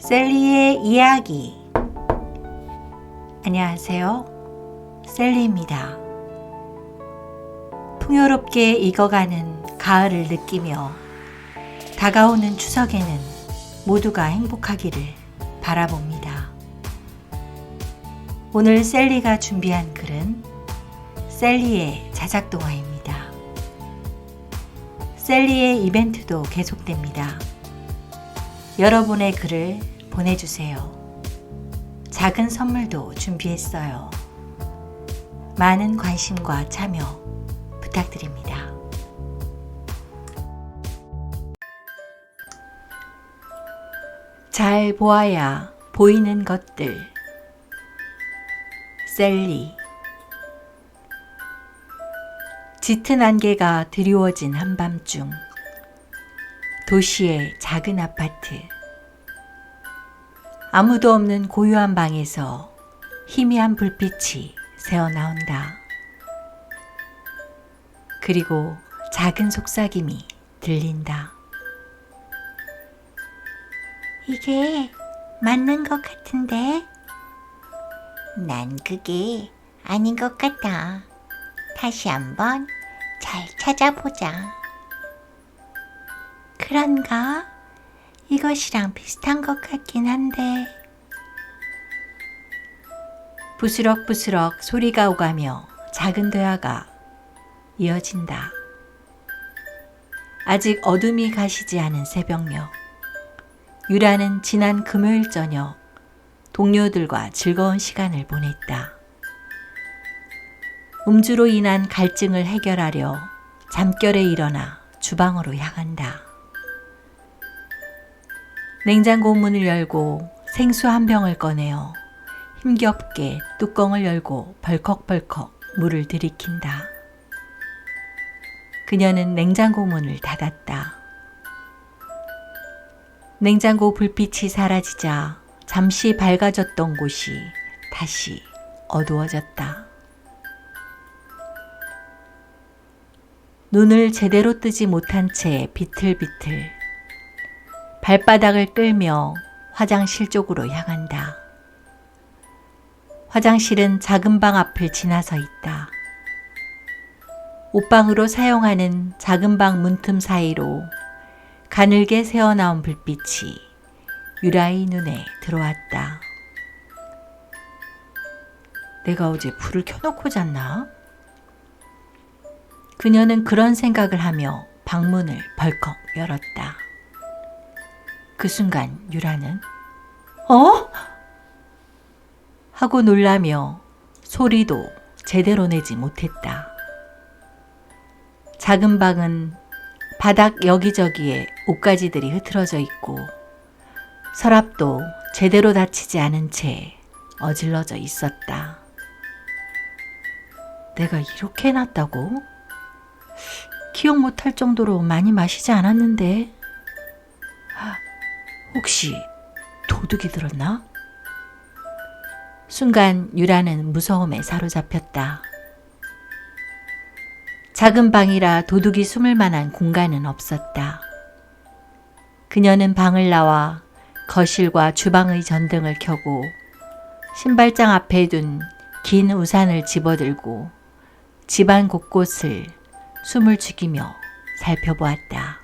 셀리의 이야기. 안녕하세요, 셀리입니다. 풍요롭게 익어가는 가을을 느끼며 다가오는 추석에는 모두가 행복하기를 바라봅니다. 오늘 셀리가 준비한 글은 셀리의 자작동화입니다. 셀리의 이벤트도 계속됩니다. 여러분의 글을 보내주세요. 작은 선물도 준비했어요. 많은 관심과 참여 부탁드립니다. 잘 보아야 보이는 것들. 셀리. 짙은 안개가 드리워진 한밤중, 도시의 작은 아파트. 아무도 없는 고요한 방에서 희미한 불빛이 새어나온다. 그리고 작은 속삭임이 들린다. 이게 맞는 것 같은데? 난 그게 아닌 것 같아. 다시 한번 잘 찾아보자. 그런가? 이것이랑 비슷한 것 같긴 한데. 부스럭부스럭 소리가 오가며 작은 대화가 이어진다. 아직 어둠이 가시지 않은 새벽녘, 유라는 지난 금요일 저녁 동료들과 즐거운 시간을 보냈다. 음주로 인한 갈증을 해결하려 잠결에 일어나 주방으로 향한다. 냉장고 문을 열고 생수 한 병을 꺼내어 힘겹게 뚜껑을 열고 벌컥벌컥 물을 들이킨다. 그녀는 냉장고 문을 닫았다. 냉장고 불빛이 사라지자 잠시 밝아졌던 곳이 다시 어두워졌다. 눈을 제대로 뜨지 못한 채 비틀비틀 발바닥을 끌며 화장실 쪽으로 향한다. 화장실은 작은 방 앞을 지나서 있다. 옷방으로 사용하는 작은 방 문틈 사이로 가늘게 새어나온 불빛이 유라의 눈에 들어왔다. 내가 어제 불을 켜놓고 잤나? 그녀는 그런 생각을 하며 방문을 벌컥 열었다. 그 순간 유라는 "어?" 하고 놀라며 소리도 제대로 내지 못했다. 작은 방은 바닥 여기저기에 옷가지들이 흐트러져 있고 서랍도 제대로 닫히지 않은 채 어질러져 있었다. 내가 이렇게 해놨다고? 기억 못할 정도로 많이 마시지 않았는데. 혹시 도둑이 들었나? 순간 유라는 무서움에 사로잡혔다. 작은 방이라 도둑이 숨을 만한 공간은 없었다. 그녀는 방을 나와 거실과 주방의 전등을 켜고 신발장 앞에 둔 긴 우산을 집어들고 집안 곳곳을 숨을 죽이며 살펴보았다.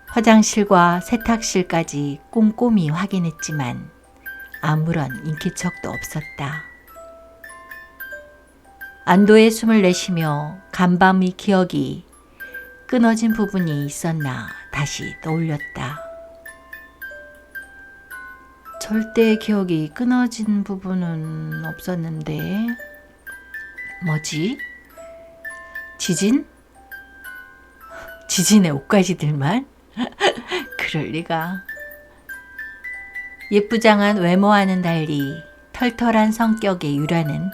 화장실과 세탁실까지 꼼꼼히 확인했지만 아무런 인기척도 없었다. 안도의 숨을 내쉬며 간밤의 기억이 끊어진 부분이 있었나 다시 떠올렸다. 절대 기억이 끊어진 부분은 없었는데 뭐지? 지진? 지진의 옷가지들만? 그럴 리가. 예쁘장한 외모와는 달리 털털한 성격의 유라는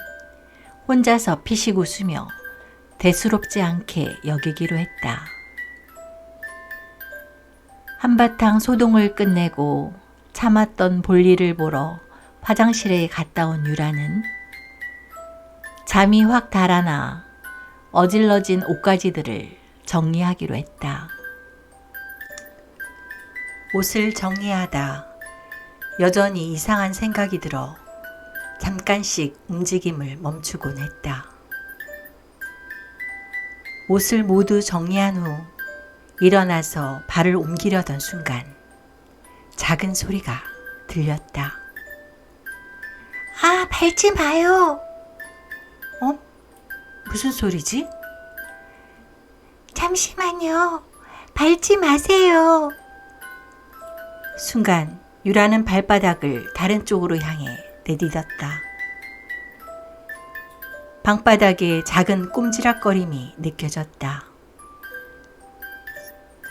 혼자서 피식 웃으며 대수롭지 않게 여기기로 했다. 한바탕 소동을 끝내고 참았던 볼일을 보러 화장실에 갔다 온 유라는 잠이 확 달아나 어질러진 옷가지들을 정리하기로 했다. 옷을 정리하다 여전히 이상한 생각이 들어 잠깐씩 움직임을 멈추곤 했다. 옷을 모두 정리한 후 일어나서 발을 옮기려던 순간 작은 소리가 들렸다. 아, 밟지 마요. 무슨 소리지? 잠시만요. 밟지 마세요. 순간 유라는 발바닥을 다른 쪽으로 향해 내디뎠다. 방바닥에 작은 꼼지락거림이 느껴졌다.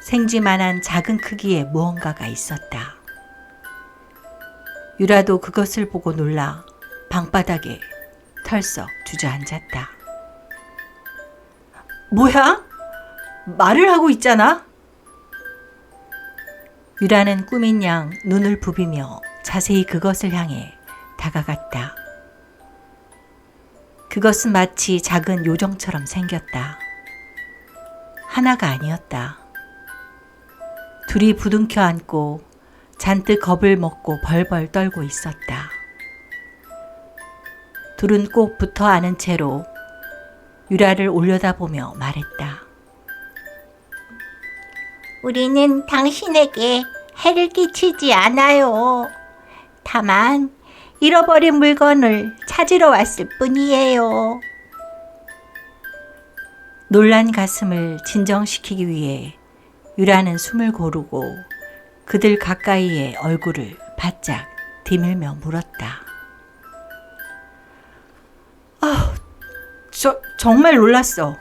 생쥐만한 작은 크기의 무언가가 있었다. 유라도 그것을 보고 놀라 방바닥에 털썩 주저앉았다. 뭐야? 말을 하고 있잖아? 유라는 꾸민 양 눈을 부비며 자세히 그것을 향해 다가갔다. 그것은 마치 작은 요정처럼 생겼다. 하나가 아니었다. 둘이 부둥켜 안고 잔뜩 겁을 먹고 벌벌 떨고 있었다. 둘은 꼭 붙어 안은 채로 유라를 올려다보며 말했다. 우리는 당신에게 해를 끼치지 않아요. 다만 잃어버린 물건을 찾으러 왔을 뿐이에요. 놀란 가슴을 진정시키기 위해 유라는 숨을 고르고 그들 가까이에 얼굴을 바짝 디밀며 물었다. 정말 놀랐어.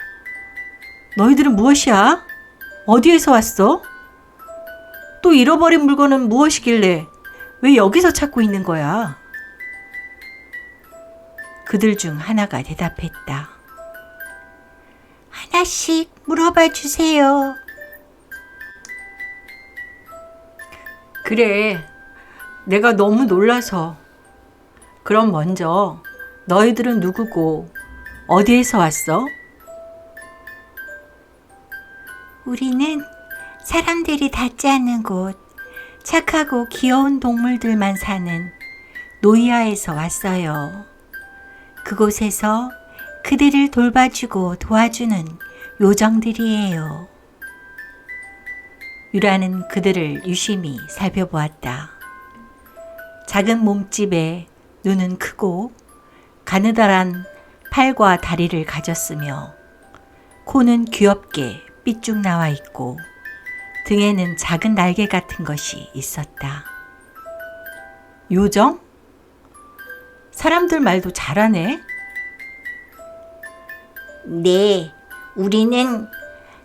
너희들은 무엇이야? 어디에서 왔어? 또 잃어버린 물건은 무엇이길래 왜 여기서 찾고 있는 거야? 그들 중 하나가 대답했다. 하나씩 물어봐 주세요. 그래, 내가 너무 놀라서. 그럼 먼저 너희들은 누구고 어디에서 왔어? 우리는 사람들이 닿지 않는 곳, 착하고 귀여운 동물들만 사는 노이아에서 왔어요. 그곳에서 그들을 돌봐주고 도와주는 요정들이에요. 유라는 그들을 유심히 살펴보았다. 작은 몸집에 눈은 크고 가느다란 팔과 다리를 가졌으며 코는 귀엽게 삐쭉 나와 있고 등에는 작은 날개 같은 것이 있었다. 요정? 사람들 말도 잘하네. 네, 우리는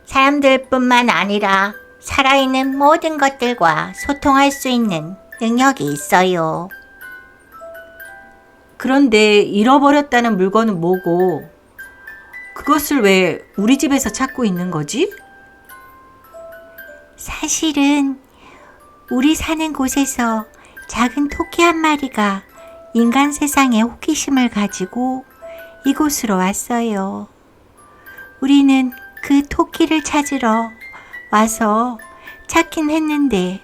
사람들뿐만 아니라 살아있는 모든 것들과 소통할 수 있는 능력이 있어요. 그런데 잃어버렸다는 물건은 뭐고 그것을 왜 우리 집에서 찾고 있는 거지? 사실은 우리 사는 곳에서 작은 토끼 한 마리가 인간 세상에 호기심을 가지고 이곳으로 왔어요. 우리는 그 토끼를 찾으러 와서 찾긴 했는데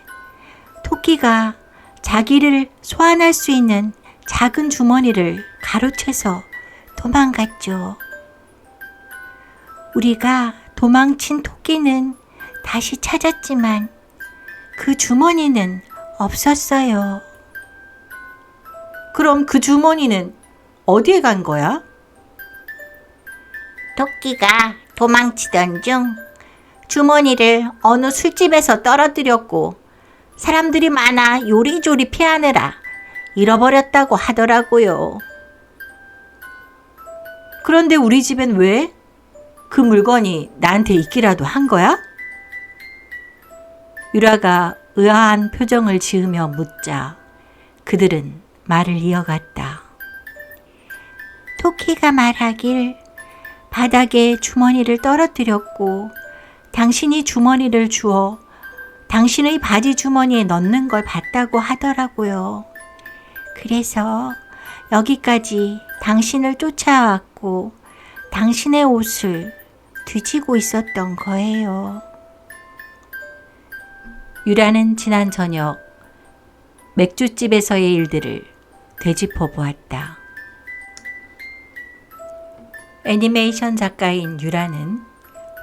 토끼가 자기를 소환할 수 있는 작은 주머니를 가로채서 도망갔죠. 우리가 도망친 토끼는 다시 찾았지만 그 주머니는 없었어요. 그럼 그 주머니는 어디에 간 거야? 토끼가 도망치던 중 주머니를 어느 술집에서 떨어뜨렸고 사람들이 많아 요리조리 피하느라 잃어버렸다고 하더라고요. 그런데 우리 집엔 왜? 그 물건이 나한테 있기라도 한 거야? 유라가 의아한 표정을 지으며 묻자 그들은 말을 이어갔다. 토끼가 말하길 바닥에 주머니를 떨어뜨렸고 당신이 주머니를 주워 당신의 바지 주머니에 넣는 걸 봤다고 하더라고요. 그래서 여기까지 당신을 쫓아왔고 당신의 옷을 뒤지고 있었던 거예요. 유라는 지난 저녁 맥주집에서의 일들을 되짚어 보았다. 애니메이션 작가인 유라는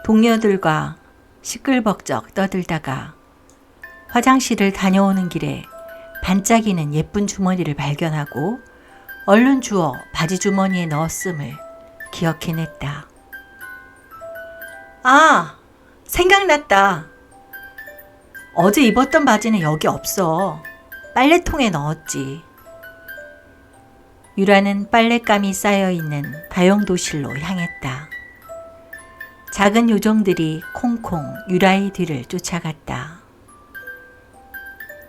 동료들과 시끌벅적 떠들다가 화장실을 다녀오는 길에 반짝이는 예쁜 주머니를 발견하고 얼른 주워 바지 주머니에 넣었음을 기억해냈다. 아, 생각났다. 어제 입었던 바지는 여기 없어. 빨래통에 넣었지. 유라는 빨랫감이 쌓여있는 다용도실로 향했다. 작은 요정들이 콩콩 유라의 뒤를 쫓아갔다.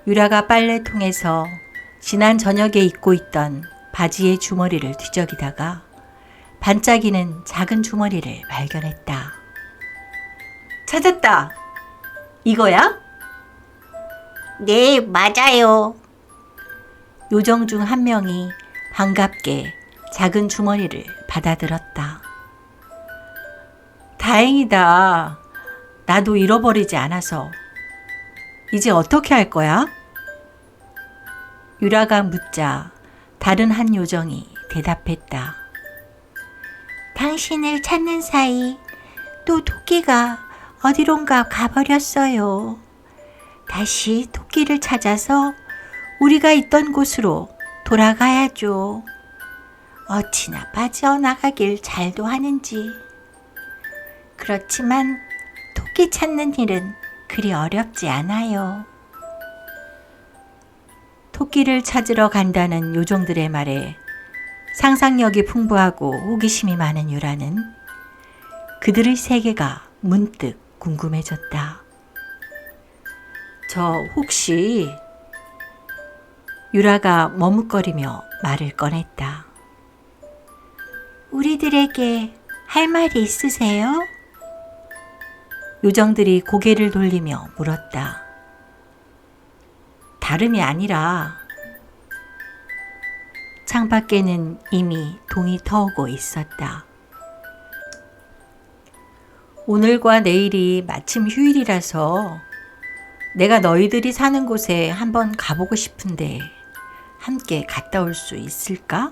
유라가 빨래통에서 지난 저녁에 입고 있던 바지의 주머니를 뒤적이다가 반짝이는 작은 주머니를 발견했다. 찾았다. 이거야? 네, 맞아요. 요정 중 한 명이 반갑게 작은 주머니를 받아들었다. 다행이다. 나도 잃어버리지 않아서. 이제 어떻게 할 거야? 유라가 묻자 다른 한 요정이 대답했다. 당신을 찾는 사이 또 토끼가 어디론가 가버렸어요. 다시 토끼를 찾아서 우리가 있던 곳으로 돌아가야죠. 어찌나 빠져나가길 잘도 하는지. 그렇지만 토끼 찾는 일은 그리 어렵지 않아요. 토끼를 찾으러 간다는 요정들의 말에 상상력이 풍부하고 호기심이 많은 유라는 그들의 세계가 문득 궁금해졌다. 저 혹시... 유라가 머뭇거리며 말을 꺼냈다. 우리들에게 할 말이 있으세요? 요정들이 고개를 돌리며 물었다. 다름이 아니라 창밖에는 이미 동이 터오고 있었다. 오늘과 내일이 마침 휴일이라서 내가 너희들이 사는 곳에 한번 가보고 싶은데 함께 갔다 올 수 있을까?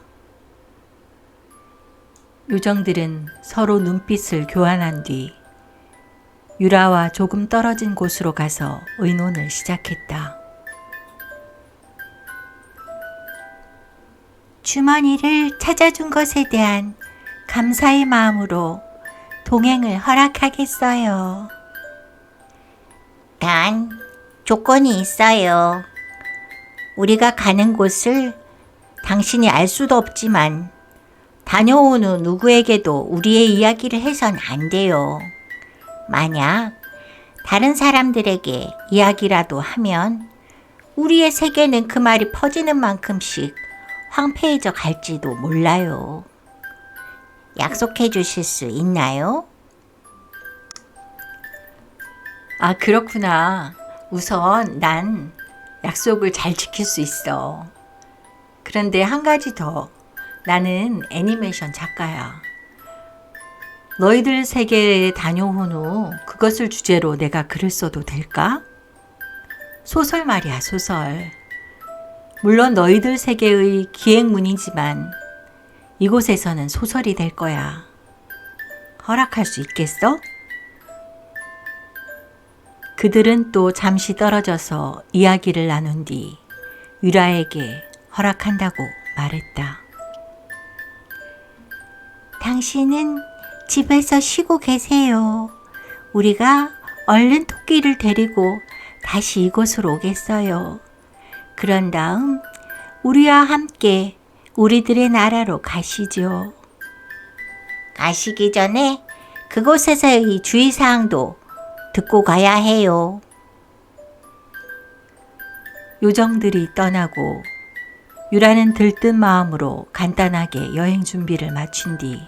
요정들은 서로 눈빛을 교환한 뒤 유라와 조금 떨어진 곳으로 가서 의논을 시작했다. 주머니를 찾아준 것에 대한 감사의 마음으로 동행을 허락하겠어요. 단, 조건이 있어요. 우리가 가는 곳을 당신이 알 수도 없지만 다녀온 후 누구에게도 우리의 이야기를 해선 안 돼요. 만약 다른 사람들에게 이야기라도 하면 우리의 세계는 그 말이 퍼지는 만큼씩 황폐해져 갈지도 몰라요. 약속해 주실 수 있나요? 아, 그렇구나. 우선 난 약속을 잘 지킬 수 있어. 그런데 한 가지 더. 나는 애니메이션 작가야. 너희들 세계에 다녀온 후 그것을 주제로 내가 글을 써도 될까? 소설 말이야, 소설. 물론 너희들 세계의 기획문이지만 이곳에서는 소설이 될 거야. 허락할 수 있겠어? 그들은 또 잠시 떨어져서 이야기를 나눈 뒤 유라에게 허락한다고 말했다. 당신은 집에서 쉬고 계세요. 우리가 얼른 토끼를 데리고 다시 이곳으로 오겠어요. 그런 다음 우리와 함께 우리들의 나라로 가시죠. 가시기 전에 그곳에서의 주의사항도 듣고 가야 해요. 요정들이 떠나고 유라는 들뜬 마음으로 간단하게 여행 준비를 마친 뒤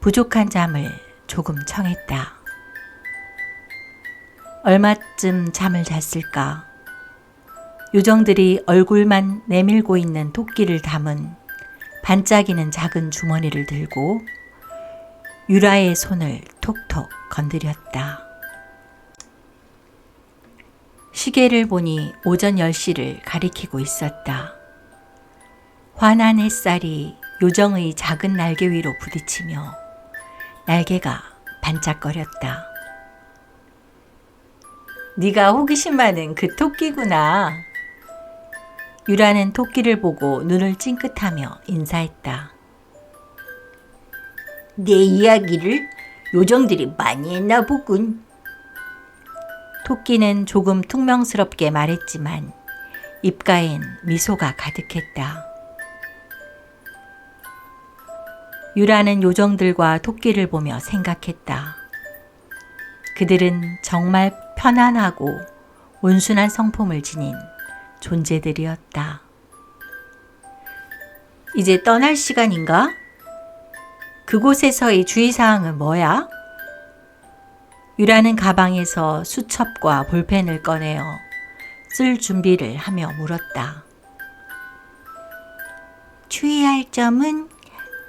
부족한 잠을 조금 청했다. 얼마쯤 잠을 잤을까? 요정들이 얼굴만 내밀고 있는 토끼를 담은 반짝이는 작은 주머니를 들고 유라의 손을 톡톡 건드렸다. 시계를 보니 오전 10시를 가리키고 있었다. 환한 햇살이 요정의 작은 날개 위로 부딪히며 날개가 반짝거렸다. 네가 호기심 많은 그 토끼구나. 유라는 토끼를 보고 눈을 찡긋하며 인사했다. 내 이야기를 요정들이 많이 했나 보군. 토끼는 조금 퉁명스럽게 말했지만 입가엔 미소가 가득했다. 유라는 요정들과 토끼를 보며 생각했다. 그들은 정말 편안하고 온순한 성품을 지닌 존재들이었다. 이제 떠날 시간인가? 그곳에서의 주의사항은 뭐야? 유라는 가방에서 수첩과 볼펜을 꺼내어 쓸 준비를 하며 물었다. 주의할 점은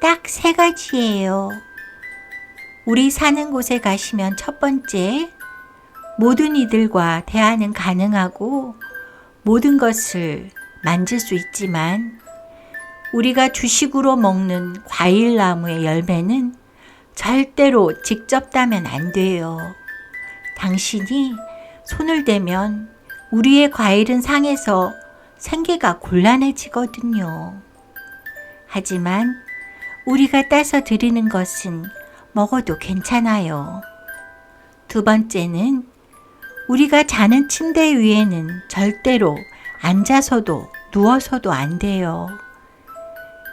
딱 3가지예요. 우리 사는 곳에 가시면 첫 번째, 모든 이들과 대화는 가능하고 모든 것을 만질 수 있지만 우리가 주식으로 먹는 과일나무의 열매는 절대로 직접 따면 안 돼요. 당신이 손을 대면 우리의 과일은 상해서 생계가 곤란해지거든요. 하지만 우리가 따서 드리는 것은 먹어도 괜찮아요. 2번째는 우리가 자는 침대 위에는 절대로 앉아서도 누워서도 안 돼요.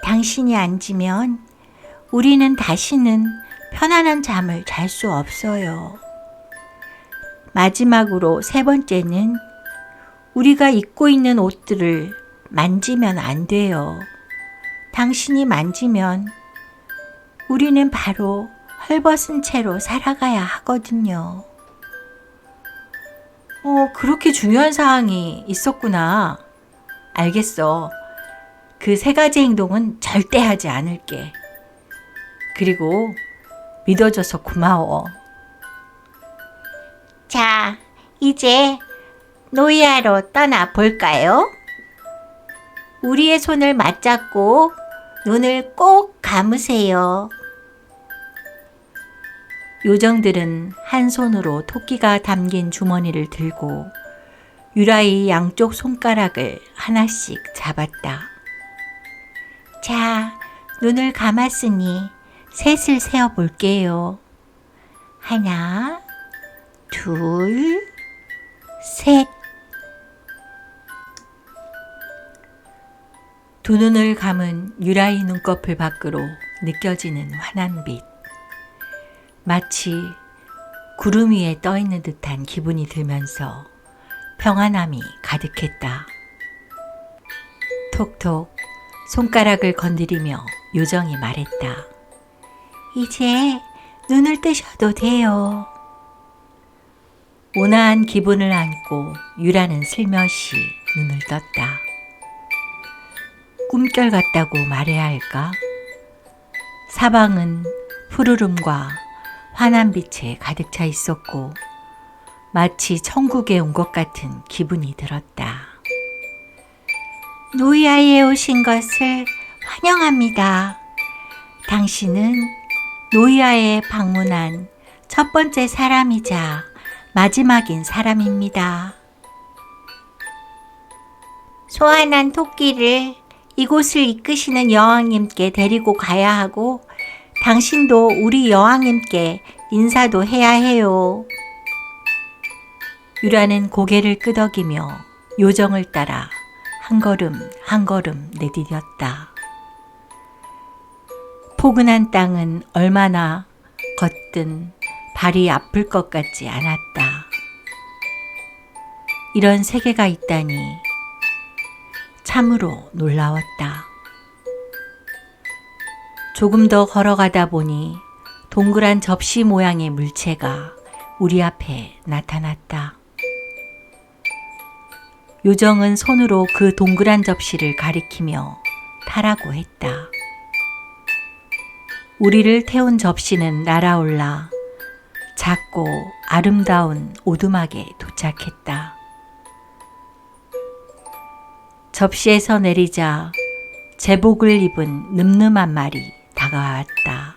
당신이 앉으면 우리는 다시는 편안한 잠을 잘 수 없어요. 마지막으로 3번째는 우리가 입고 있는 옷들을 만지면 안 돼요. 당신이 만지면 우리는 바로 헐벗은 채로 살아가야 하거든요. 그렇게 중요한 사항이 있었구나. 알겠어. 그 3가지 행동은 절대 하지 않을게. 그리고 믿어줘서 고마워. 자, 이제 노이아로 떠나볼까요? 우리의 손을 맞잡고 눈을 꼭 감으세요. 요정들은 한 손으로 토끼가 담긴 주머니를 들고 유라의 양쪽 손가락을 하나씩 잡았다. 자, 눈을 감았으니 셋을 세어볼게요. 1, 2, 셋. 두 눈을 감은 유라의 눈꺼풀 밖으로 느껴지는 환한 빛. 마치 구름 위에 떠 있는 듯한 기분이 들면서 평안함이 가득했다. 톡톡 손가락을 건드리며 요정이 말했다. 이제 눈을 뜨셔도 돼요. 온화한 기분을 안고 유라는 슬며시 눈을 떴다. 꿈결 같다고 말해야 할까? 사방은 푸르름과 환한 빛에 가득 차 있었고 마치 천국에 온 것 같은 기분이 들었다. 노이아에 오신 것을 환영합니다. 당신은 노이아에 방문한 첫 번째 사람이자 마지막인 사람입니다. 소환한 토끼를 이곳을 이끄시는 여왕님께 데리고 가야 하고 당신도 우리 여왕님께 인사도 해야 해요. 유라는 고개를 끄덕이며 요정을 따라 한 걸음 한 걸음 내디뎠다. 포근한 땅은 얼마나 걷든 발이 아플 것 같지 않았다. 이런 세계가 있다니 참으로 놀라웠다. 조금 더 걸어가다 보니 동그란 접시 모양의 물체가 우리 앞에 나타났다. 요정은 손으로 그 동그란 접시를 가리키며 타라고 했다. 우리를 태운 접시는 날아올라 작고 아름다운 오두막에 도착했다. 접시에서 내리자 제복을 입은 늠름한 말이 다가왔다.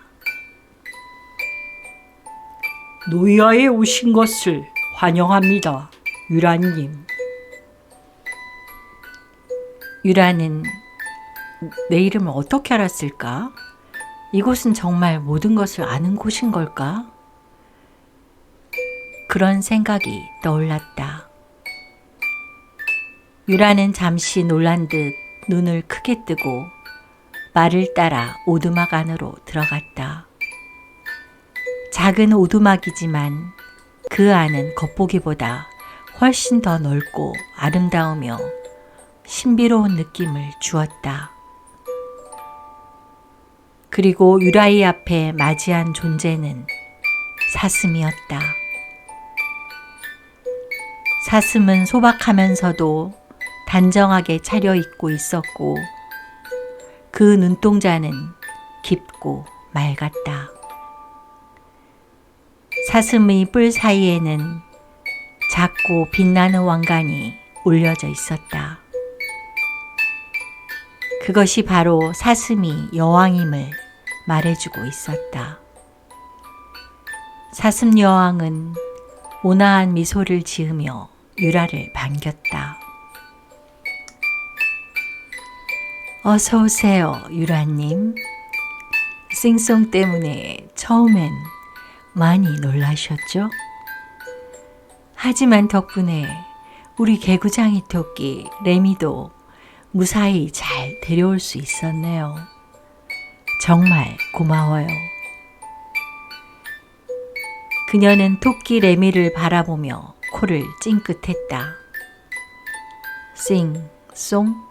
노이아에 오신 것을 환영합니다, 유라님. 유라는 내 이름을 어떻게 알았을까? 이곳은 정말 모든 것을 아는 곳인 걸까? 그런 생각이 떠올랐다. 유라는 잠시 놀란 듯 눈을 크게 뜨고 말을 따라 오두막 안으로 들어갔다. 작은 오두막이지만 그 안은 겉보기보다 훨씬 더 넓고 아름다우며 신비로운 느낌을 주었다. 그리고 유라의 앞에 맞이한 존재는 사슴이었다. 사슴은 소박하면서도 단정하게 차려입고 있었고 그 눈동자는 깊고 맑았다. 사슴의 뿔 사이에는 작고 빛나는 왕관이 올려져 있었다. 그것이 바로 사슴이 여왕임을 말해주고 있었다. 사슴 여왕은 온화한 미소를 지으며 유라를 반겼다. 어서 오세요, 유라님. 싱송 때문에 처음엔 많이 놀라셨죠? 하지만 덕분에 우리 개구장이 토끼 레미도 무사히 잘 데려올 수 있었네요. 정말 고마워요. 그녀는 토끼 레미를 바라보며 코를 찡긋했다. 싱송?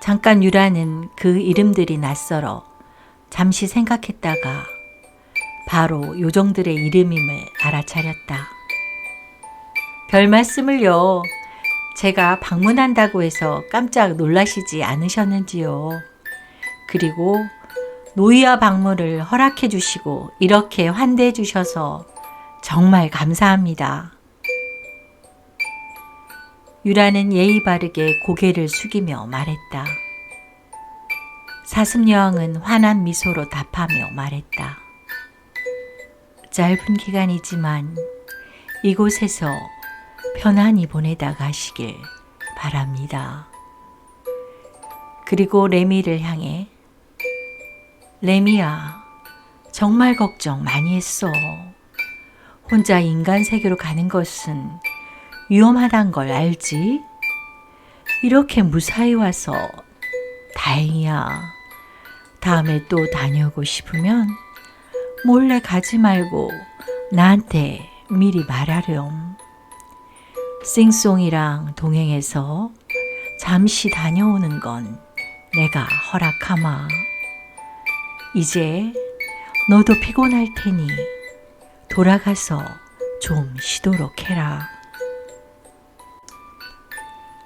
잠깐 유라는 그 이름들이 낯설어 잠시 생각했다가 바로 요정들의 이름임을 알아차렸다. 별 말씀을요. 제가 방문한다고 해서 깜짝 놀라시지 않으셨는지요. 그리고 노이아 방문을 허락해 주시고 이렇게 환대해 주셔서 정말 감사합니다. 유라는 예의 바르게 고개를 숙이며 말했다. 사슴 여왕은 환한 미소로 답하며 말했다. 짧은 기간이지만 이곳에서 편안히 보내다 가시길 바랍니다. 그리고 레미를 향해 레미야, 정말 걱정 많이 했어. 혼자 인간 세계로 가는 것은 위험하단 걸 알지? 이렇게 무사히 와서 다행이야. 다음에 또 다녀오고 싶으면 몰래 가지 말고 나한테 미리 말하렴. 싱송이랑 동행해서 잠시 다녀오는 건 내가 허락하마. 이제 너도 피곤할 테니 돌아가서 좀 쉬도록 해라.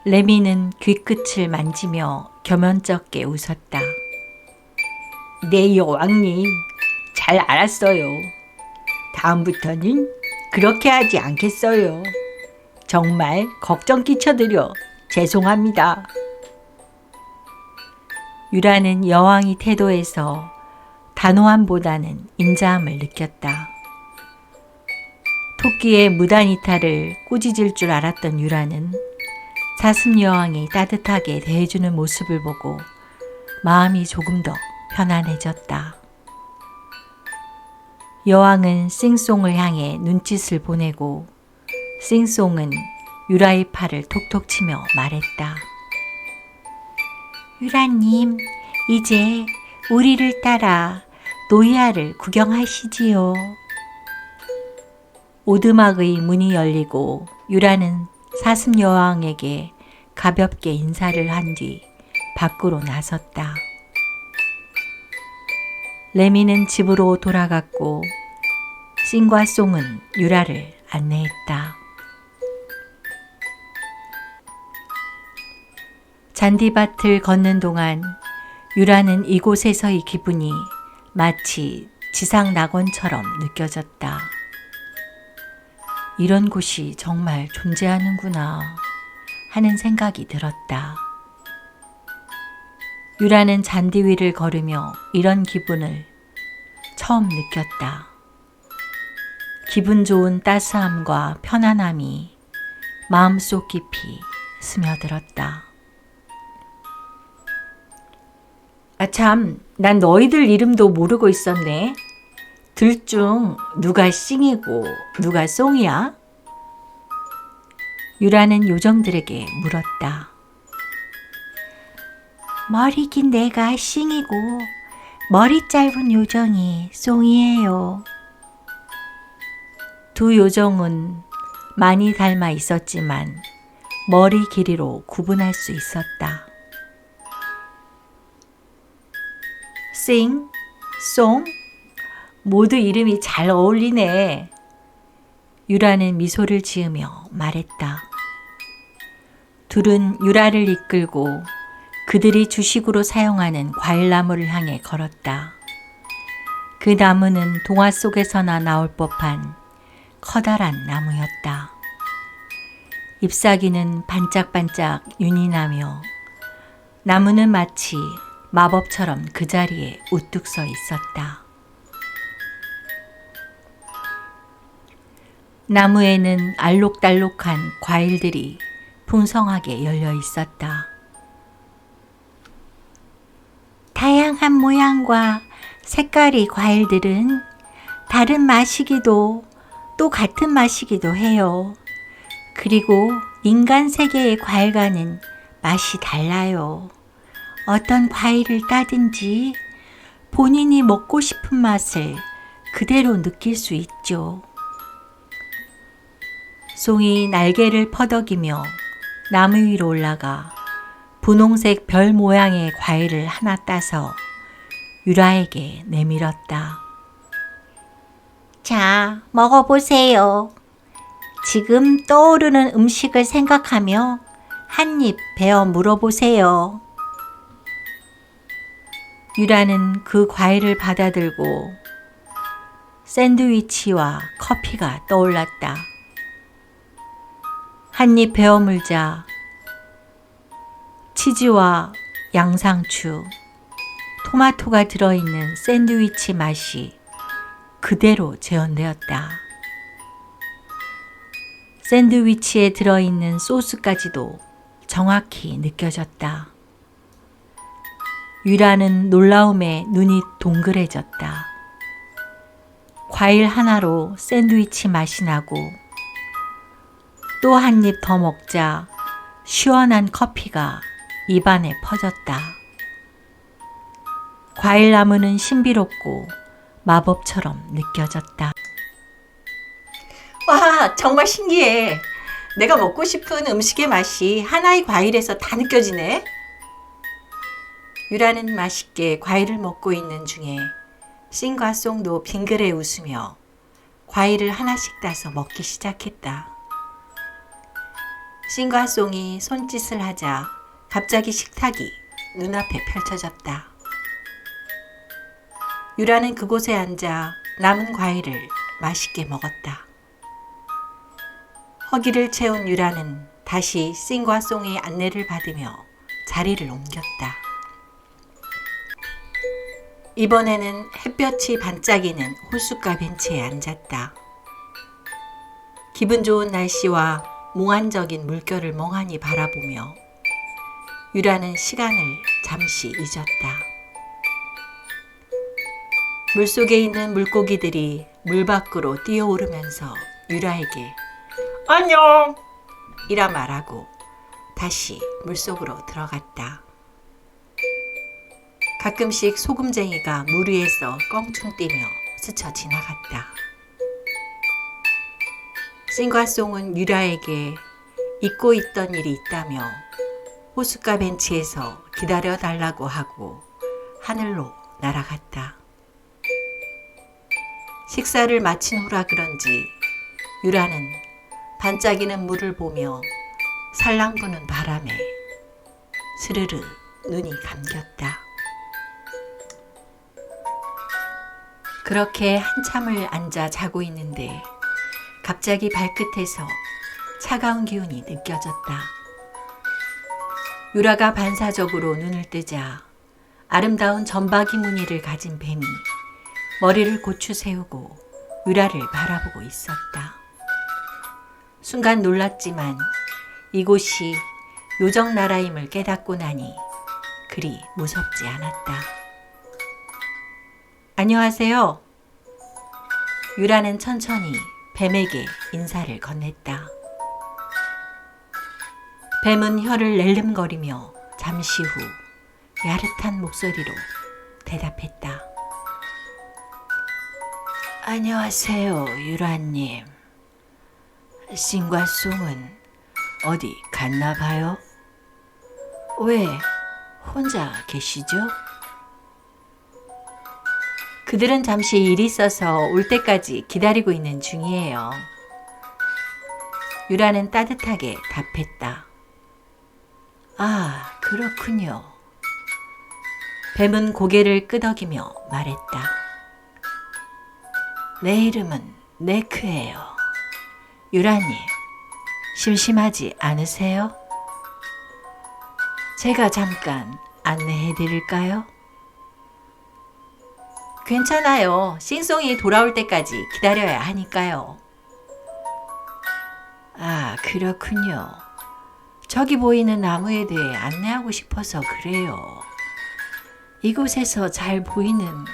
레미는 귀끝을 만지며 겸연쩍게 웃었다. 네, 여왕님. 잘 알았어요. 다음부터는 그렇게 하지 않겠어요. 정말 걱정 끼쳐드려 죄송합니다. 유라는 여왕의 태도에서 단호함보다는 인자함을 느꼈다. 토끼의 무단 이탈을 꾸짖을 줄 알았던 유라는 사슴 여왕이 따뜻하게 대해주는 모습을 보고 마음이 조금 더 편안해졌다. 여왕은 싱송을 향해 눈짓을 보내고 싱송은 유라의 팔을 톡톡 치며 말했다. 유라님, 이제 우리를 따라 노이아를 구경하시지요. 오두막의 문이 열리고 유라는 사슴 여왕에게 가볍게 인사를 한 뒤 밖으로 나섰다. 레미는 집으로 돌아갔고 싱과 송은 유라를 안내했다. 잔디밭을 걷는 동안 유라는 이곳에서의 기분이 마치 지상 낙원처럼 느껴졌다. 이런 곳이 정말 존재하는구나 하는 생각이 들었다. 유라는 잔디 위를 걸으며 이런 기분을 처음 느꼈다. 기분 좋은 따스함과 편안함이 마음속 깊이 스며들었다. 참, 난 너희들 이름도 모르고 있었네. 둘 중 누가 싱이고 누가 송이야? 유라는 요정들에게 물었다. 머리 긴 내가 싱이고 머리 짧은 요정이 송이에요. 두 요정은 많이 닮아 있었지만 머리 길이로 구분할 수 있었다. 싱, 송, 모두 이름이 잘 어울리네. 유라는 미소를 지으며 말했다. 둘은 유라를 이끌고 그들이 주식으로 사용하는 과일나무를 향해 걸었다. 그 나무는 동화 속에서나 나올 법한 커다란 나무였다. 잎사귀는 반짝반짝 윤이 나며 나무는 마치 마법처럼 그 자리에 우뚝 서 있었다. 나무에는 알록달록한 과일들이 풍성하게 열려 있었다. 다양한 모양과 색깔의 과일들은 다른 맛이기도 또 같은 맛이기도 해요. 그리고 인간 세계의 과일과는 맛이 달라요. 어떤 과일을 따든지 본인이 먹고 싶은 맛을 그대로 느낄 수 있죠. 송이 날개를 퍼덕이며 나무 위로 올라가 분홍색 별 모양의 과일을 하나 따서 유라에게 내밀었다. 자, 먹어보세요. 지금 떠오르는 음식을 생각하며 한 입 베어 물어보세요. 유라는 그 과일을 받아들고 샌드위치와 커피가 떠올랐다. 한 입 베어 물자 치즈와 양상추, 토마토가 들어있는 샌드위치 맛이 그대로 재현되었다. 샌드위치에 들어있는 소스까지도 정확히 느껴졌다. 유라는 놀라움에 눈이 동그래졌다. 과일 하나로 샌드위치 맛이 나고 또 한 입 더 먹자 시원한 커피가 입안에 퍼졌다. 과일나무는 신비롭고 마법처럼 느껴졌다. 와, 정말 신기해. 내가 먹고 싶은 음식의 맛이 하나의 과일에서 다 느껴지네. 유라는 맛있게 과일을 먹고 있는 중에 싱과 송도 빙그레 웃으며 과일을 하나씩 따서 먹기 시작했다. 싱과 송이 손짓을 하자 갑자기 식탁이 눈앞에 펼쳐졌다. 유라는 그곳에 앉아 남은 과일을 맛있게 먹었다. 허기를 채운 유라는 다시 싱과 송의 안내를 받으며 자리를 옮겼다. 이번에는 햇볕이 반짝이는 호숫가 벤치에 앉았다. 기분 좋은 날씨와 몽환적인 물결을 멍하니 바라보며 유라는 시간을 잠시 잊었다. 물속에 있는 물고기들이 물 밖으로 뛰어오르면서 유라에게 안녕! 이라 말하고 다시 물속으로 들어갔다. 가끔씩 소금쟁이가 물 위에서 껑충 뛰며 스쳐 지나갔다. 싱과 송은 유라에게 잊고 있던 일이 있다며 호숫가 벤치에서 기다려달라고 하고 하늘로 날아갔다. 식사를 마친 후라 그런지 유라는 반짝이는 물을 보며 살랑 부는 바람에 스르르 눈이 감겼다. 그렇게 한참을 앉아 자고 있는데 갑자기 발끝에서 차가운 기운이 느껴졌다. 유라가 반사적으로 눈을 뜨자 아름다운 점박이 무늬를 가진 뱀이 머리를 고추 세우고 유라를 바라보고 있었다. 순간 놀랐지만 이곳이 요정나라임을 깨닫고 나니 그리 무섭지 않았다. 안녕하세요. 유라는 천천히 뱀에게 인사를 건넸다. 뱀은 혀를 낼름거리며 잠시 후 야릇한 목소리로 대답했다. 안녕하세요, 유라님. 싱과 송은 어디 갔나 봐요? 왜 혼자 계시죠? 그들은 잠시 일이 있어서 올 때까지 기다리고 있는 중이에요. 유라는 따뜻하게 답했다. 아, 그렇군요. 뱀은 고개를 끄덕이며 말했다. 내 이름은 네크예요. 유라님, 심심하지 않으세요? 제가 잠깐 안내해 드릴까요? 괜찮아요. 싱송이 돌아올 때까지 기다려야 하니까요. 아, 그렇군요. 저기 보이는 나무에 대해 안내하고 싶어서 그래요. 이곳에서 잘 보이는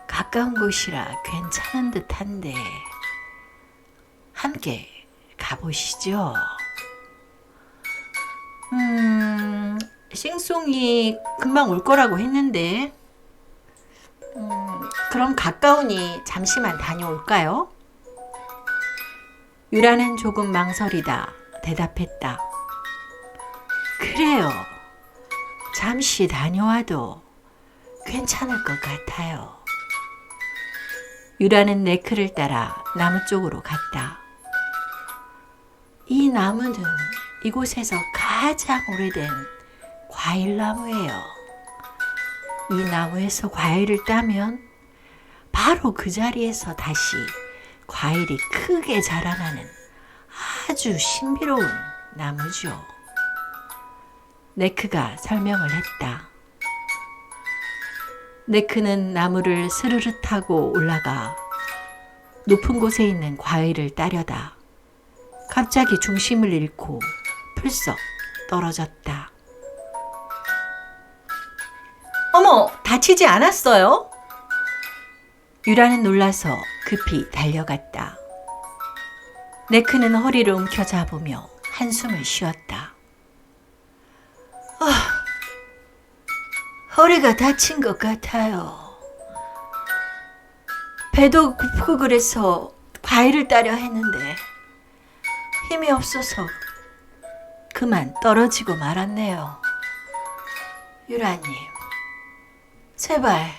가까운 곳이라 괜찮은 듯한데 함께 가보시죠. 싱송이 금방 올 거라고 했는데 그럼 가까우니 잠시만 다녀올까요? 유라는 조금 망설이다 대답했다. 그래요. 잠시 다녀와도 괜찮을 것 같아요. 유라는 네크를 따라 나무 쪽으로 갔다. 이 나무는 이곳에서 가장 오래된 과일나무예요. 이 나무에서 과일을 따면 바로 그 자리에서 다시 과일이 크게 자라나는 아주 신비로운 나무죠. 네크가 설명을 했다. 네크는 나무를 스르르 타고 올라가 높은 곳에 있는 과일을 따려다 갑자기 중심을 잃고 풀썩 떨어졌다. 어머, 다치지 않았어요? 유라는 놀라서 급히 달려갔다. 네크는 허리를 움켜잡으며 한숨을 쉬었다. 허리가 다친 것 같아요. 배도 고프고 그래서 과일을 따려 했는데 힘이 없어서 그만 떨어지고 말았네요. 유라님, 제발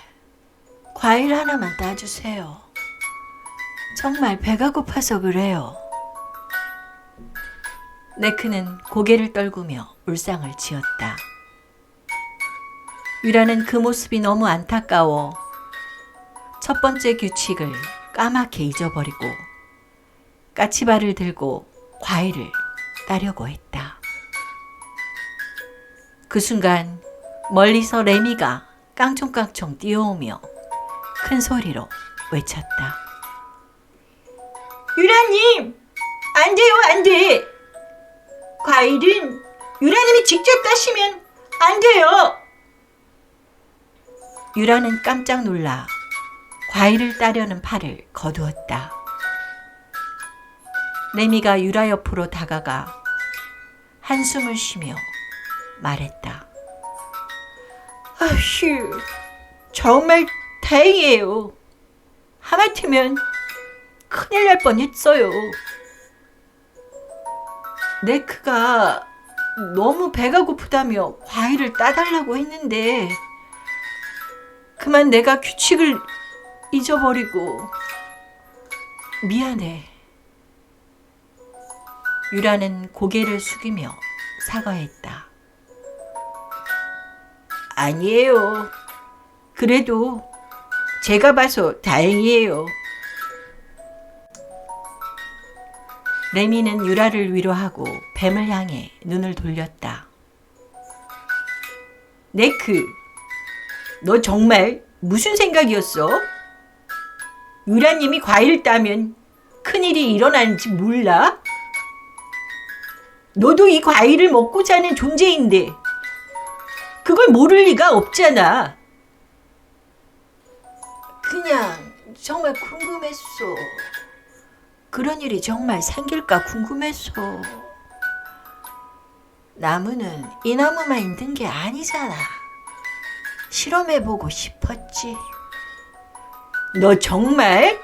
과일 하나만 따주세요. 정말 배가 고파서 그래요. 네크는 고개를 떨구며 울상을 지었다. 유라는 그 모습이 너무 안타까워 첫 번째 규칙을 까맣게 잊어버리고 까치발을 들고 과일을 따려고 했다. 그 순간 멀리서 레미가 깡총깡총 뛰어오며 큰 소리로 외쳤다. 유라님! 안 돼요, 안 돼! 과일은 유라님이 직접 따시면 안 돼요! 유라는 깜짝 놀라 과일을 따려는 팔을 거두었다. 레미가 유라 옆으로 다가가 한숨을 쉬며 말했다. 아휴, 정말 다행이에요. 하마터면 큰일 날 뻔했어요. 네크가 너무 배가 고프다며 과일을 따달라고 했는데 그만 내가 규칙을 잊어버리고 미안해. 유라는 고개를 숙이며 사과했다. 아니에요. 그래도 제가 봐서 다행이에요. 레미는 유라를 위로하고 뱀을 향해 눈을 돌렸다. 네크, 너 정말 무슨 생각이었어? 유라님이 과일을 따면 큰일이 일어나는지 몰라? 너도 이 과일을 먹고 사는 존재인데 그걸 모를 리가 없잖아. 그냥 정말 궁금했어. 그런 일이 정말 생길까 궁금했어. 나무는 이 나무만 있는 게 아니잖아. 실험해보고 싶었지. 너 정말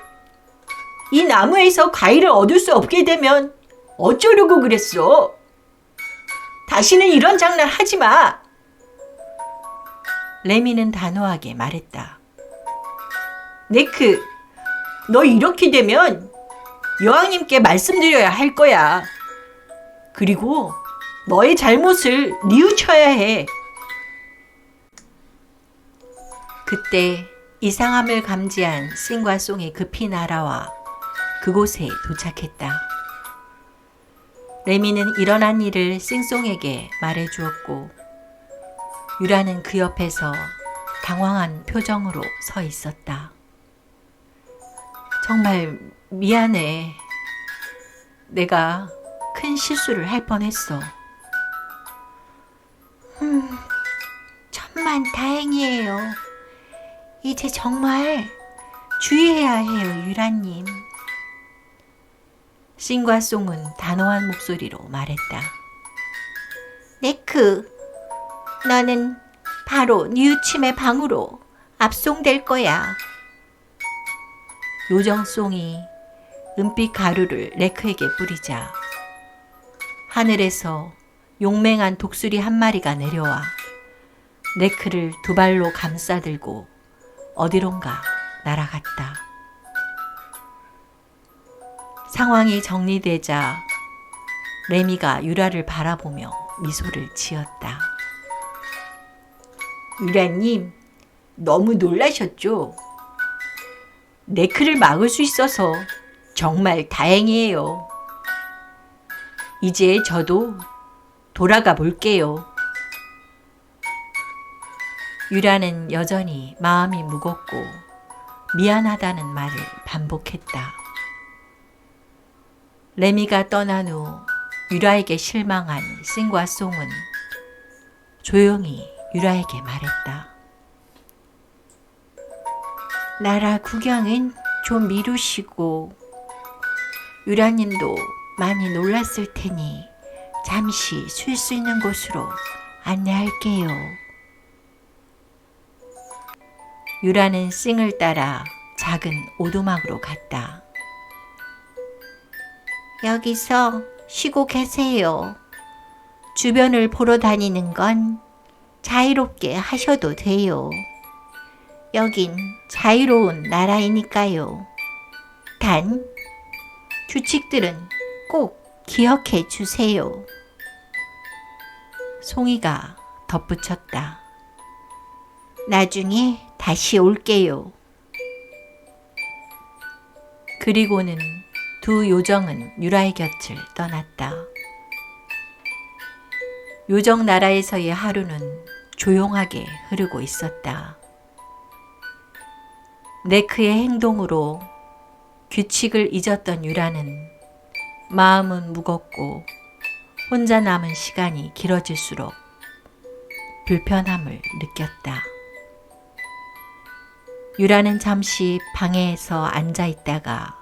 이 나무에서 과일을 얻을 수 없게 되면 어쩌려고 그랬어? 다시는 이런 장난 하지 마. 레미는 단호하게 말했다. 네크, 너 이렇게 되면 여왕님께 말씀드려야 할 거야. 그리고 너의 잘못을 뉘우쳐야 해. 그때 이상함을 감지한 싱과 송이 급히 날아와 그곳에 도착했다. 레미는 일어난 일을 싱송에게 말해주었고 유라는 그 옆에서 당황한 표정으로 서 있었다. 정말 미안해. 내가 큰 실수를 할 뻔했어. 천만 다행이에요. 이제 정말 주의해야 해요, 유라님. 싱과 송은 단호한 목소리로 말했다. 네크, 너는 바로 뉘우침의 방으로 압송될 거야. 요정송이 은빛 가루를 레크에게 뿌리자 하늘에서 용맹한 독수리 한 마리가 내려와 레크를 두 발로 감싸들고 어디론가 날아갔다. 상황이 정리되자 레미가 유라를 바라보며 미소를 지었다. 유라님, 너무 놀라셨죠? 네크를 막을 수 있어서 정말 다행이에요. 이제 저도 돌아가 볼게요. 유라는 여전히 마음이 무겁고 미안하다는 말을 반복했다. 레미가 떠난 후 유라에게 실망한 싱과 송은 조용히 유라에게 말했다. 나라 구경은 좀 미루시고 유라님도 많이 놀랐을 테니 잠시 쉴 수 있는 곳으로 안내할게요. 유라는 싱을 따라 작은 오두막으로 갔다. 여기서 쉬고 계세요. 주변을 보러 다니는 건 자유롭게 하셔도 돼요. 여긴 자유로운 나라이니까요. 단, 규칙들은 꼭 기억해 주세요. 송이가 덧붙였다. 나중에 다시 올게요. 그리고는 두 요정은 유라의 곁을 떠났다. 요정 나라에서의 하루는 조용하게 흐르고 있었다. 네크의 행동으로 규칙을 잊었던 유라는 마음은 무겁고 혼자 남은 시간이 길어질수록 불편함을 느꼈다. 유라는 잠시 방에서 앉아 있다가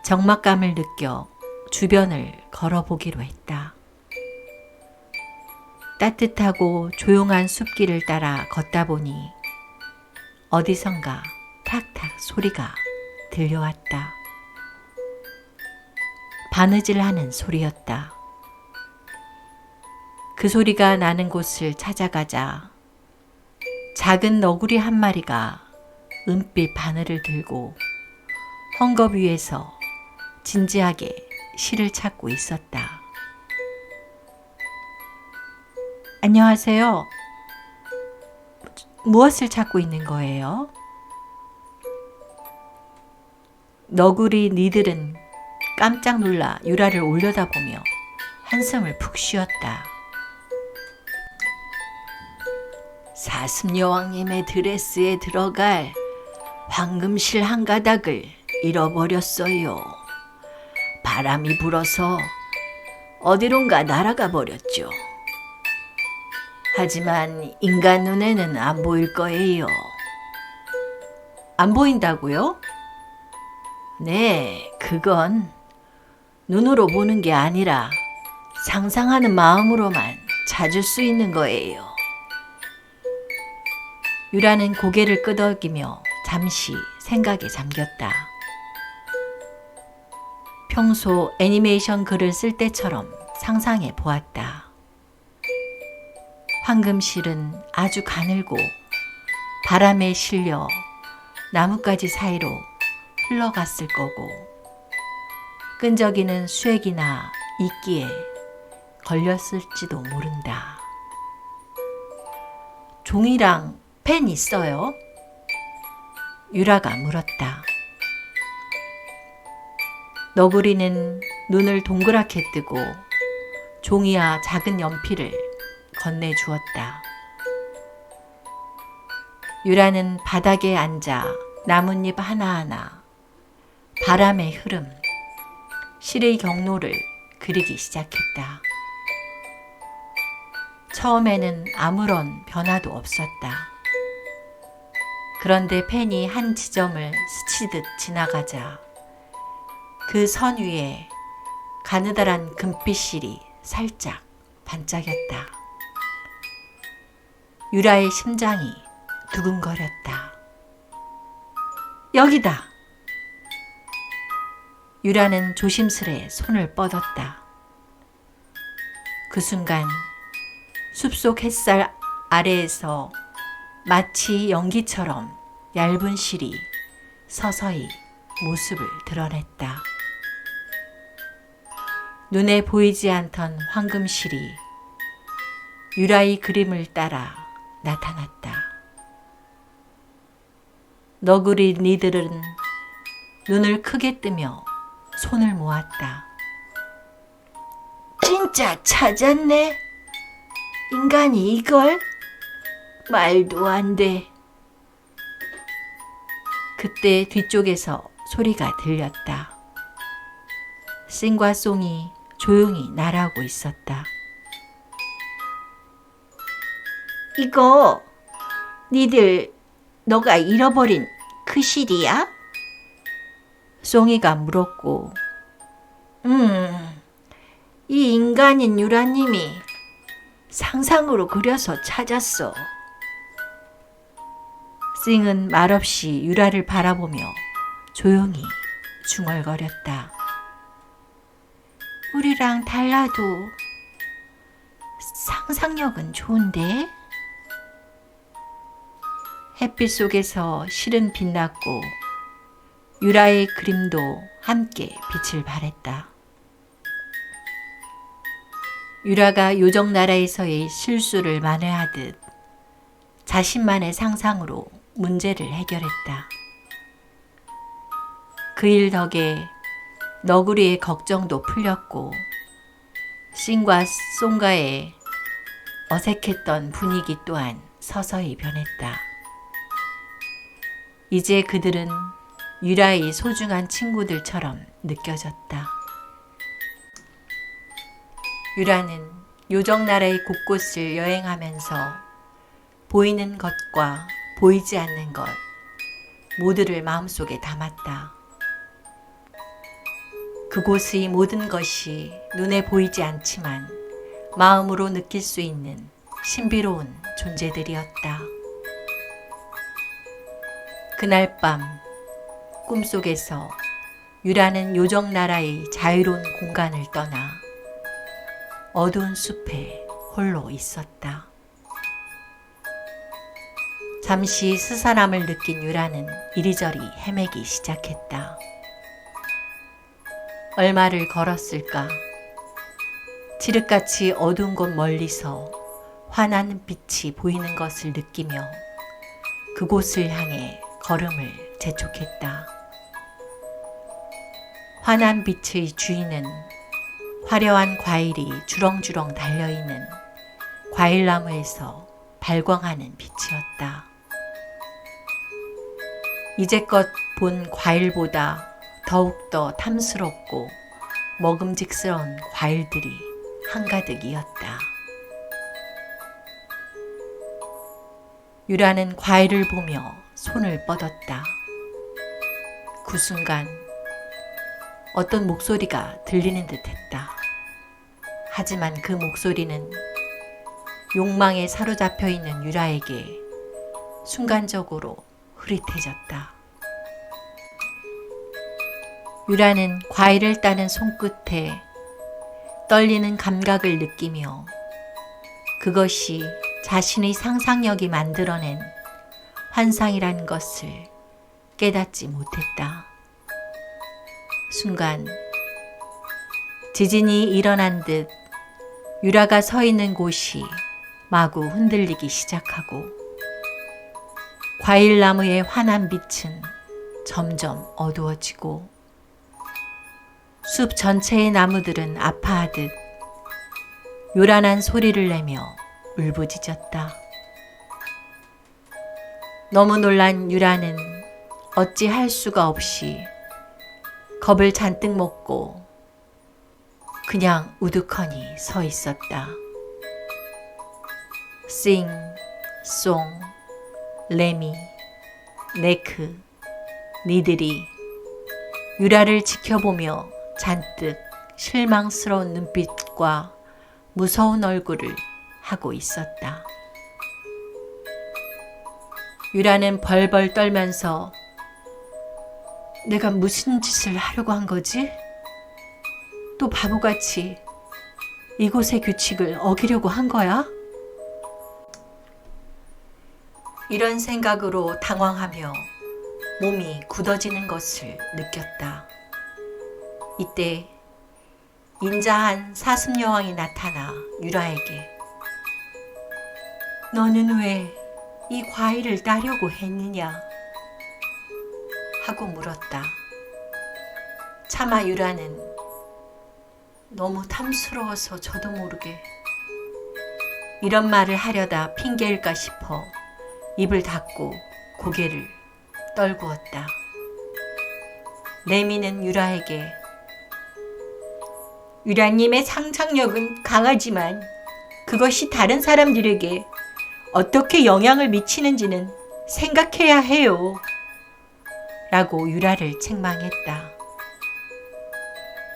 적막감을 느껴 주변을 걸어보기로 했다. 따뜻하고 조용한 숲길을 따라 걷다 보니 어디선가 탁탁 소리가 들려왔다. 바느질하는 소리였다. 그 소리가 나는 곳을 찾아가자 작은 너구리 한 마리가 은빛 바늘을 들고 헝겊 위에서 진지하게 실을 찾고 있었다. 안녕하세요. 무엇을 찾고 있는 거예요? 너구리 니들은 깜짝 놀라 유라를 올려다보며 한숨을 푹 쉬었다. 사슴여왕님의 드레스에 들어갈 황금실 한 가닥을 잃어버렸어요. 바람이 불어서 어디론가 날아가 버렸죠. 하지만 인간 눈에는 안 보일 거예요. 안 보인다고요? 네, 그건 눈으로 보는 게 아니라 상상하는 마음으로만 찾을 수 있는 거예요. 유라는 고개를 끄덕이며 잠시 생각에 잠겼다. 평소 애니메이션 글을 쓸 때처럼 상상해 보았다. 황금실은 아주 가늘고 바람에 실려 나뭇가지 사이로 흘러갔을 거고 끈적이는 수액이나 이끼에 걸렸을지도 모른다. 종이랑 펜 있어요? 유라가 물었다. 너구리는 눈을 동그랗게 뜨고 종이와 작은 연필을 건네주었다. 유라는 바닥에 앉아 나뭇잎 하나하나, 바람의 흐름, 실의 경로를 그리기 시작했다. 처음에는 아무런 변화도 없었다. 그런데 펜이 한 지점을 스치듯 지나가자 그 선 위에 가느다란 금빛실이 살짝 반짝였다. 유라의 심장이 두근거렸다. 여기다! 유라는 조심스레 손을 뻗었다. 그 순간 숲속 햇살 아래에서 마치 연기처럼 얇은 실이 서서히 모습을 드러냈다. 눈에 보이지 않던 황금실이 유라의 그림을 따라 나타났다. 너구리 니들은 눈을 크게 뜨며 손을 모았다. 진짜 찾았네. 인간이 이걸? 말도 안 돼. 그때 뒤쪽에서 소리가 들렸다. 싱과 송이 조용히 날아오고 있었다. 이거 니들 너가 잃어버린 그 실이야? 송이가 물었고, 이 인간인 유라님이 상상으로 그려서 찾았어. 싱은 말없이 유라를 바라보며 조용히 중얼거렸다. 우리랑 달라도 상상력은 좋은데? 햇빛 속에서 실은 빛났고 유라의 그림도 함께 빛을 발했다. 유라가 요정나라에서의 실수를 만회하듯 자신만의 상상으로 문제를 해결했다. 그 일 덕에 너구리의 걱정도 풀렸고 싱과 송가의 어색했던 분위기 또한 서서히 변했다. 이제 그들은 유라의 소중한 친구들처럼 느껴졌다. 유라는 요정나라의 곳곳을 여행하면서 보이는 것과 보이지 않는 것 모두를 마음속에 담았다. 그곳의 모든 것이 눈에 보이지 않지만 마음으로 느낄 수 있는 신비로운 존재들이었다. 그날 밤 꿈속에서 유라는 요정나라의 자유로운 공간을 떠나 어두운 숲에 홀로 있었다. 잠시 스산함을 느낀 유라는 이리저리 헤매기 시작했다. 얼마를 걸었을까? 칠흑같이 어두운 곳 멀리서 환한 빛이 보이는 것을 느끼며 그곳을 향해 걸음을 재촉했다. 환한 빛의 주인은 화려한 과일이 주렁주렁 달려있는 과일나무에서 발광하는 빛이었다. 이제껏 본 과일보다 더욱더 탐스럽고 먹음직스러운 과일들이 한가득이었다. 유라는 과일을 보며 손을 뻗었다. 그 순간 어떤 목소리가 들리는 듯했다. 하지만 그 목소리는 욕망에 사로잡혀 있는 유라에게 순간적으로 흐릿해졌다. 유라는 과일을 따는 손끝에 떨리는 감각을 느끼며 그것이 자신의 상상력이 만들어낸 환상이란 것을 깨닫지 못했다. 순간 지진이 일어난 듯 유라가 서 있는 곳이 마구 흔들리기 시작하고 과일나무의 환한 빛은 점점 어두워지고 숲 전체의 나무들은 아파하듯 요란한 소리를 내며 울부짖었다. 너무 놀란 유라는 어찌할 수가 없이 겁을 잔뜩 먹고 그냥 우두커니 서 있었다. 싱, 송, 레미, 네크, 니들이 유라를 지켜보며 잔뜩 실망스러운 눈빛과 무서운 얼굴을 하고 있었다. 유라는 벌벌 떨면서 내가 무슨 짓을 하려고 한 거지? 또 바보같이 이곳의 규칙을 어기려고 한 거야? 이런 생각으로 당황하며 몸이 굳어지는 것을 느꼈다. 이때 인자한 사슴여왕이 나타나 유라에게 너는 왜 이 과일을 따려고 했느냐? 하고 물었다. 차마 유라는 너무 탐스러워서 저도 모르게 이런 말을 하려다 핑계일까 싶어 입을 닫고 고개를 떨구었다. 레미는 유라에게 유라님의 상상력은 강하지만 그것이 다른 사람들에게 어떻게 영향을 미치는지는 생각해야 해요. 라고 유라를 책망했다.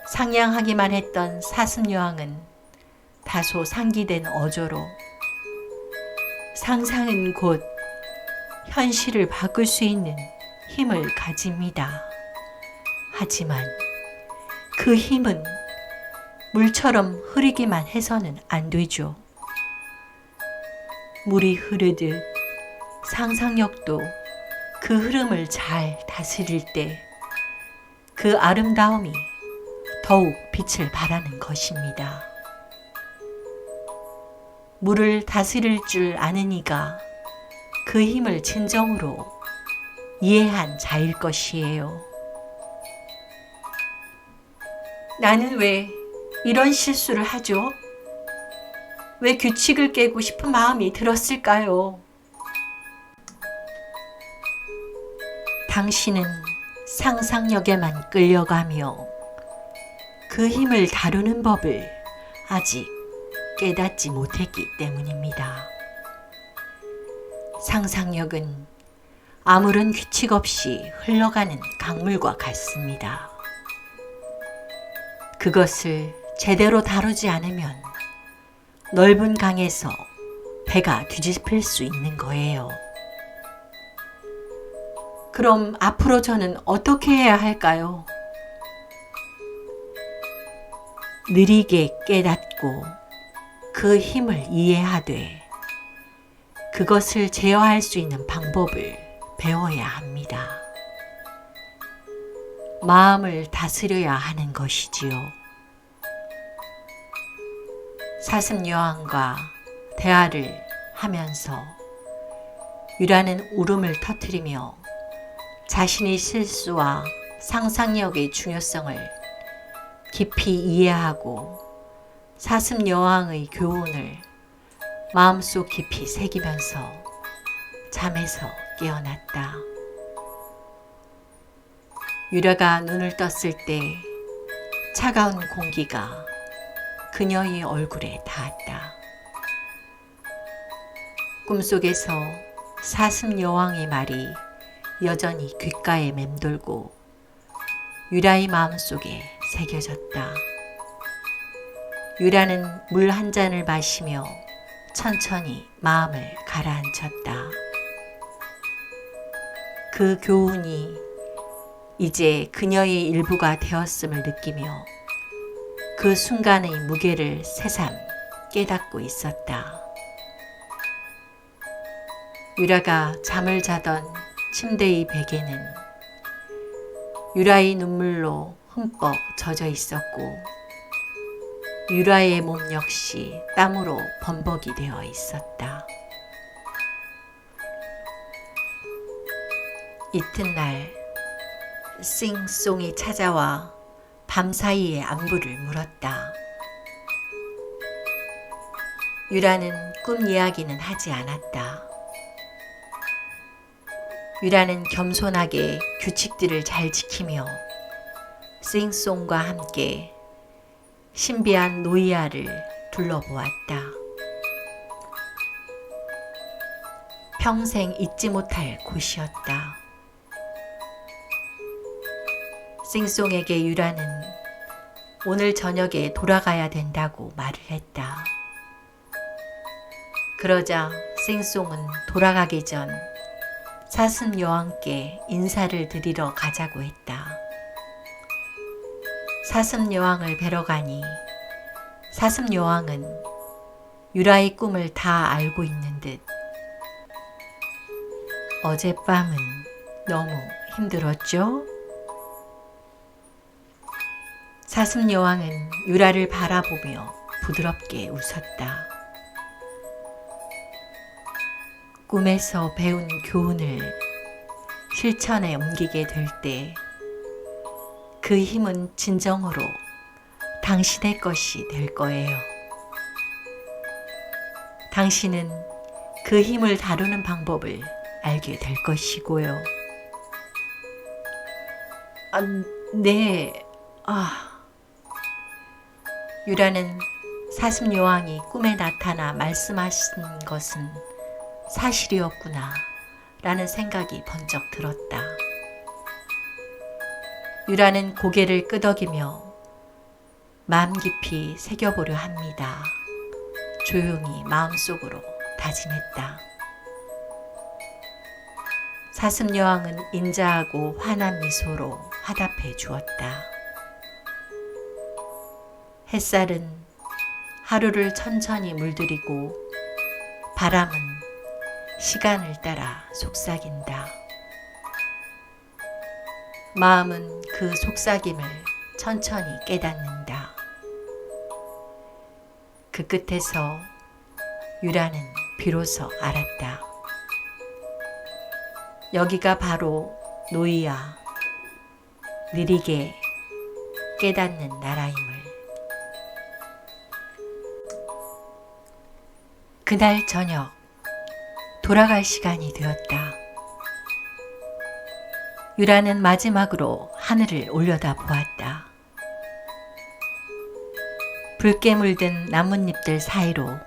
상냥하기만 했던 사슴여왕은 다소 상기된 어조로 상상은 곧 현실을 바꿀 수 있는 힘을 가집니다. 하지만 그 힘은 물처럼 흐르기만 해서는 안 되죠. 물이 흐르듯 상상력도 그 흐름을 잘 다스릴 때 그 아름다움이 더욱 빛을 발하는 것입니다. 물을 다스릴 줄 아는 이가 그 힘을 진정으로 이해한 자일 것이에요. 나는 왜 이런 실수를 하죠? 왜 규칙을 깨고 싶은 마음이 들었을까요? 당신은 상상력에만 끌려가며 그 힘을 다루는 법을 아직 깨닫지 못했기 때문입니다. 상상력은 아무런 규칙 없이 흘러가는 강물과 같습니다. 그것을 제대로 다루지 않으면 넓은 강에서 배가 뒤집힐 수 있는 거예요. 그럼 앞으로 저는 어떻게 해야 할까요? 느리게 깨닫고 그 힘을 이해하되 그것을 제어할 수 있는 방법을 배워야 합니다. 마음을 다스려야 하는 것이지요. 사슴여왕과 대화를 하면서 유라는 울음을 터뜨리며 자신의 실수와 상상력의 중요성을 깊이 이해하고 사슴여왕의 교훈을 마음속 깊이 새기면서 잠에서 깨어났다. 유라가 눈을 떴을 때 차가운 공기가 그녀의 얼굴에 닿았다. 꿈속에서 사슴 여왕의 말이 여전히 귓가에 맴돌고 유라의 마음속에 새겨졌다. 유라는 물 한 잔을 마시며 천천히 마음을 가라앉혔다. 그 교훈이 이제 그녀의 일부가 되었음을 느끼며 그 순간의 무게를 새삼 깨닫고 있었다. 유라가 잠을 자던 침대의 베개는 유라의 눈물로 흠뻑 젖어 있었고 유라의 몸 역시 땀으로 범벅이 되어 있었다. 이튿날 싱송이 찾아와 밤사이에 안부를 물었다. 유라는 꿈 이야기는 하지 않았다. 유라는 겸손하게 규칙들을 잘 지키며 싱송과 함께 신비한 노이아를 둘러보았다. 평생 잊지 못할 곳이었다. 싱송에게 유라는 오늘 저녁에 돌아가야 된다고 말을 했다. 그러자 싱송은 돌아가기 전 사슴 여왕께 인사를 드리러 가자고 했다. 사슴 여왕을 뵈러 가니 사슴 여왕은 유라의 꿈을 다 알고 있는 듯 어젯밤은 너무 힘들었죠? 사슴 여왕은 유라를 바라보며 부드럽게 웃었다. 꿈에서 배운 교훈을 실천에 옮기게 될 때 그 힘은 진정으로 당신의 것이 될 거예요. 당신은 그 힘을 다루는 방법을 알게 될 것이고요. 네. 유라는 사슴 여왕이 꿈에 나타나 말씀하신 것은 사실이었구나 라는 생각이 번쩍 들었다. 유라는 고개를 끄덕이며 마음 깊이 새겨보려 합니다. 조용히 마음속으로 다짐했다. 사슴 여왕은 인자하고 환한 미소로 화답해 주었다. 햇살은 하루를 천천히 물들이고 바람은 시간을 따라 속삭인다. 마음은 그 속삭임을 천천히 깨닫는다. 그 끝에서 유라는 비로소 알았다. 여기가 바로 노이아, 느리게 깨닫는 나라임을. 그날 저녁, 돌아갈 시간이 되었다. 유라는 마지막으로 하늘을 올려다 보았다. 붉게 물든 나뭇잎들 사이로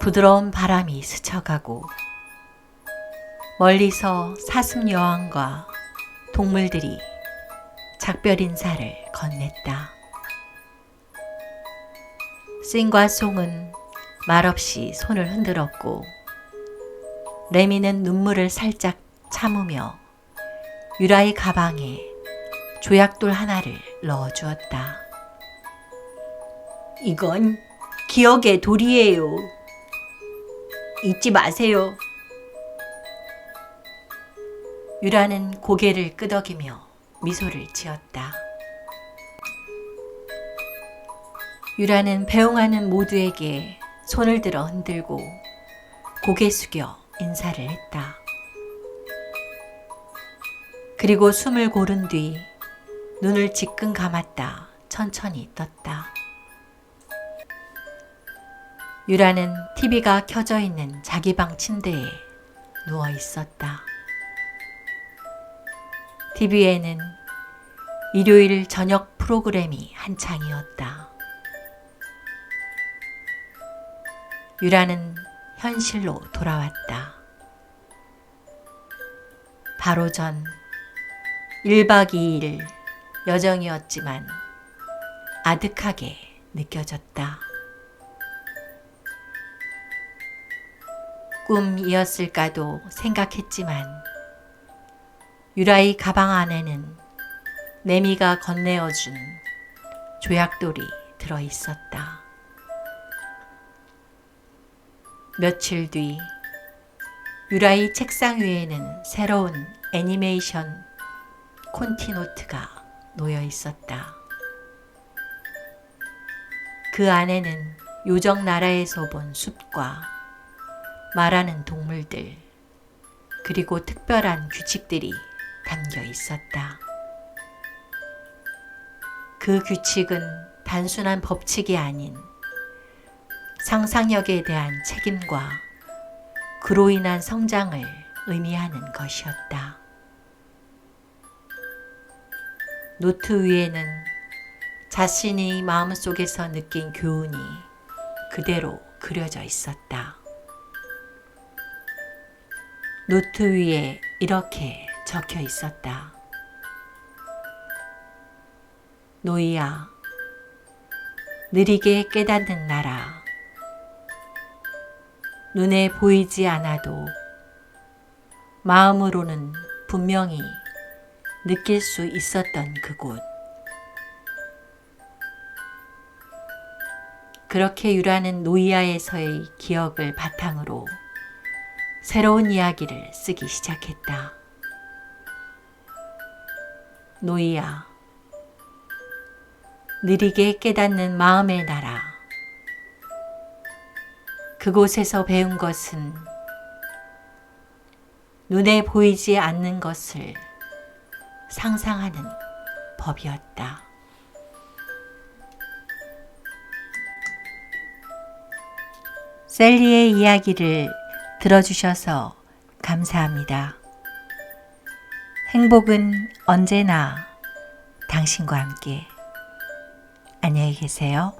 부드러운 바람이 스쳐가고 멀리서 사슴 여왕과 동물들이 작별 인사를 건넸다. 싱과 송은 말없이 손을 흔들었고 레미는 눈물을 살짝 참으며 유라의 가방에 조약돌 하나를 넣어주었다. 이건 기억의 돌이에요. 잊지 마세요. 유라는 고개를 끄덕이며 미소를 지었다. 유라는 배웅하는 모두에게 손을 들어 흔들고 고개 숙여 인사를 했다. 그리고 숨을 고른 뒤 눈을 지끈 감았다 천천히 떴다. 유라는 TV가 켜져 있는 자기 방 침대에 누워 있었다. TV에는 일요일 저녁 프로그램이 한창이었다. 유라는 현실로 돌아왔다. 바로 전 1박 2일 여정이었지만 아득하게 느껴졌다. 꿈이었을까도 생각했지만 유라의 가방 안에는 내미가 건네어준 조약돌이 들어있었다. 며칠 뒤 유라의 책상 위에는 새로운 애니메이션 콘티노트가 놓여 있었다. 그 안에는 요정 나라에서 본 숲과 말하는 동물들, 그리고 특별한 규칙들이 담겨 있었다. 그 규칙은 단순한 법칙이 아닌 상상력에 대한 책임과 그로 인한 성장을 의미하는 것이었다. 노트 위에는 자신이 마음속에서 느낀 교훈이 그대로 그려져 있었다. 노트 위에 이렇게 적혀 있었다. 노이야, 느리게 깨닫는 나라. 눈에 보이지 않아도 마음으로는 분명히 느낄 수 있었던 그곳. 그렇게 유라는 노이아에서의 기억을 바탕으로 새로운 이야기를 쓰기 시작했다. 노이아, 느리게 깨닫는 마음의 나라. 그곳에서 배운 것은 눈에 보이지 않는 것을 상상하는 법이었다. 셀리의 이야기를 들어주셔서 감사합니다. 행복은 언제나 당신과 함께. 안녕히 계세요.